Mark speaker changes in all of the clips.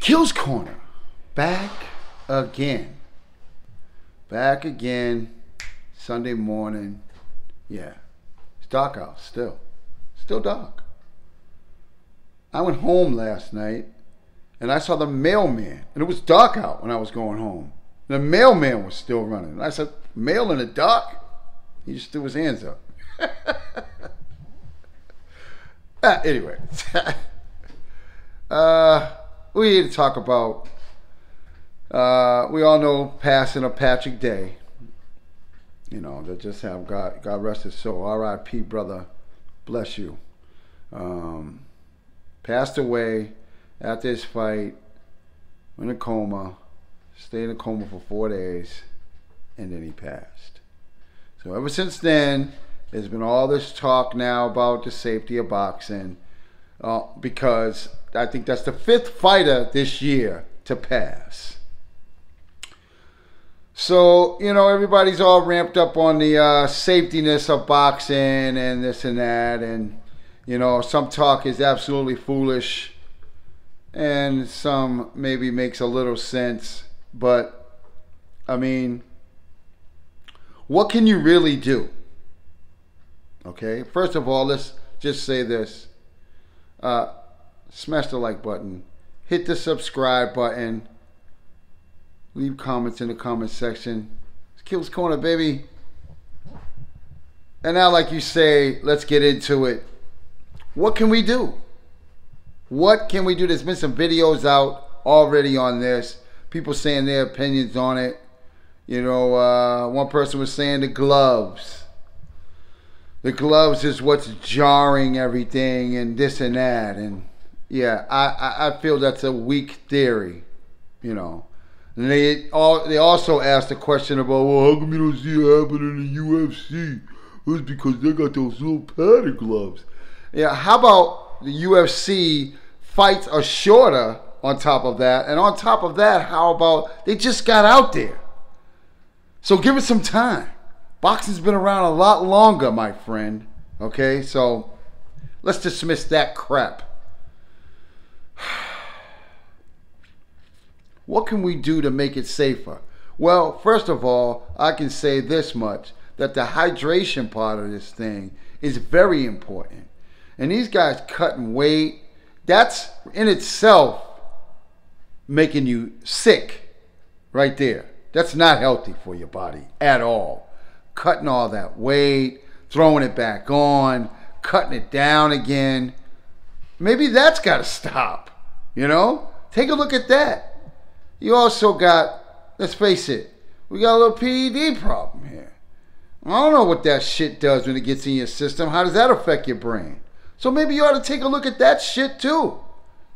Speaker 1: Kills Corner, back again. Back again, Sunday morning. Yeah, it's dark out still. Still dark. I went home last night and I saw the mailman, and it was dark out when I was going home. The mailman was still running. And I said, mail in the dark? He just threw his hands up. Anyway, we need to talk about, we all know passing of Patrick Day. You know, that just have God rest his soul. R.I.P. brother, bless you. Passed away after his fight, in a coma, stayed in a coma for 4 days, and then he passed. So ever since then, there's been all this talk now about the safety of boxing, because I think that's the 5th fighter this year to pass. So, you know, everybody's all ramped up on the safetiness of boxing and this and that, and, you know, some talk is absolutely foolish, and some maybe makes a little sense, but, I mean, what can you really do? Okay, first of all, let's just say this. Smash the like button, hit the subscribe button, leave comments in the comment section. It's Kills Corner, baby. And now, like you say, let's get into it. What can we do? What can we do? There's been some videos out already on this. People saying their opinions on it. You know, one person was saying the gloves. The gloves is what's jarring everything and this and that. And yeah, I feel that's a weak theory, you know. And they also asked a question about, well, how come you don't see it happen in the UFC? It's because they got those little padded gloves. Yeah, how about the UFC fights are shorter on top of that? And on top of that, how about they just got out there? So give it some time. Boxing's been around a lot longer, my friend. Okay, so let's dismiss that crap. What can we do to make it safer? Well, first of all, I can say this much, that the hydration part of this thing is very important. And these guys cutting weight, that's in itself making you sick right there. That's not healthy for your body at all. Cutting all that weight, throwing it back on, cutting it down again. Maybe that's got to stop, you know? Take a look at that. You also got, let's face it, we got a little PED problem here. I don't know what that shit does when it gets in your system. How does that affect your brain? So maybe you ought to take a look at that shit too.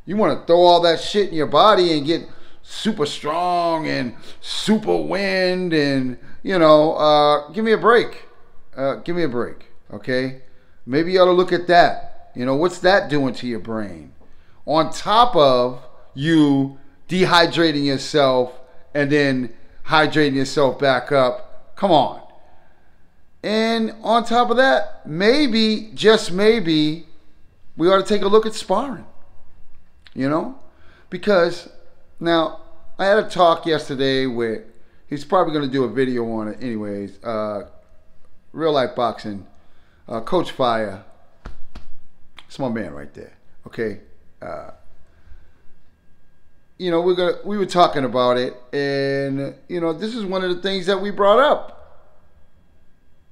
Speaker 1: You want to throw all that shit in your body and get super strong and super wind and, you know, give me a break. Give me a break, okay? Maybe you ought to look at that. You know, what's that doing to your brain? On top of you dehydrating yourself and then hydrating yourself back up. Come on. And on top of that, maybe, just maybe, we ought to take a look at sparring. You know? Because, now, I had a talk yesterday with, he's probably going to do a video on it anyways, Real Life Boxing, Coach Fire. It's my man right there. Okay? You know, we were talking about it, and, you know, this is one of the things that we brought up.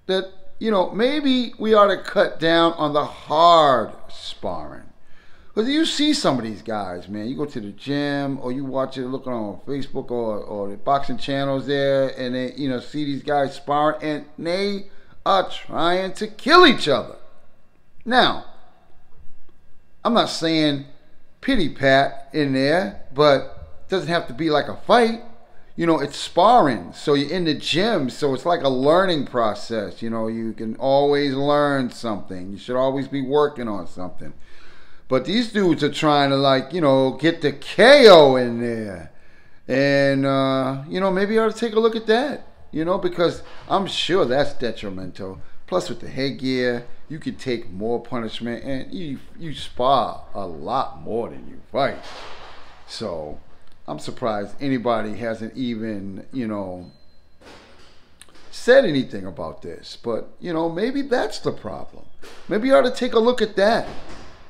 Speaker 1: That, you know, maybe we ought to cut down on the hard sparring. Because you see some of these guys, man. You go to the gym, or you watch it looking on Facebook or the boxing channels there, and they, you know, see these guys sparring, and they are trying to kill each other. Now, I'm not saying pity pat in there, but it doesn't have to be like a fight. You know, it's sparring, so you're in the gym, so it's like a learning process. You know, you can always learn something. You should always be working on something. But these dudes are trying to, like, you know, get the KO in there. And, you know, maybe you ought to take a look at that, you know, because I'm sure that's detrimental. Plus, with the headgear, you can take more punishment, and you spar a lot more than you fight. So, I'm surprised anybody hasn't even, said anything about this. But, maybe that's the problem. Maybe you ought to take a look at that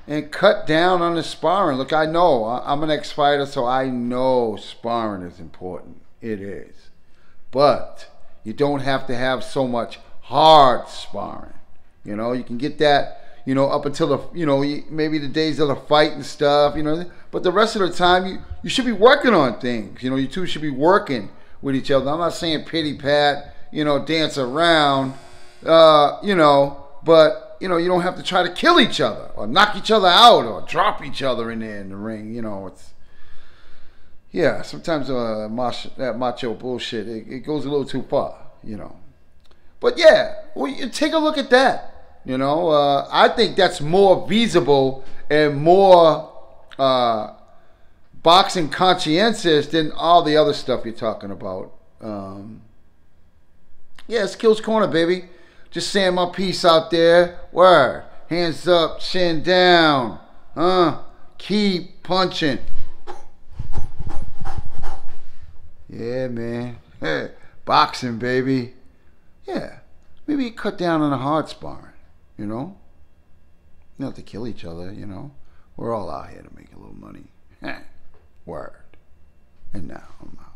Speaker 1: and cut down on the sparring. Look, I know. I'm an ex-fighter, so I know sparring is important. It is. But you don't have to have so much hard sparring. You can get that, up until the, maybe the days of the fight and stuff, But the rest of the time, you should be working on things. You two should be working with each other. I'm not saying pity pat, dance around, but, you don't have to try to kill each other or knock each other out or drop each other in there in the ring. Sometimes that macho bullshit, it goes a little too far, But you take a look at that. I think that's more feasible and more boxing conscientious than all the other stuff you're talking about. It's Skills Corner, baby. Just saying my piece out there. Word. Hands up, chin down. Keep punching. Yeah, man. Hey, boxing, baby. Yeah. Maybe you cut down on the hard sparring, You don't have to kill each other, We're all out here to make a little money. Word. And now I'm out.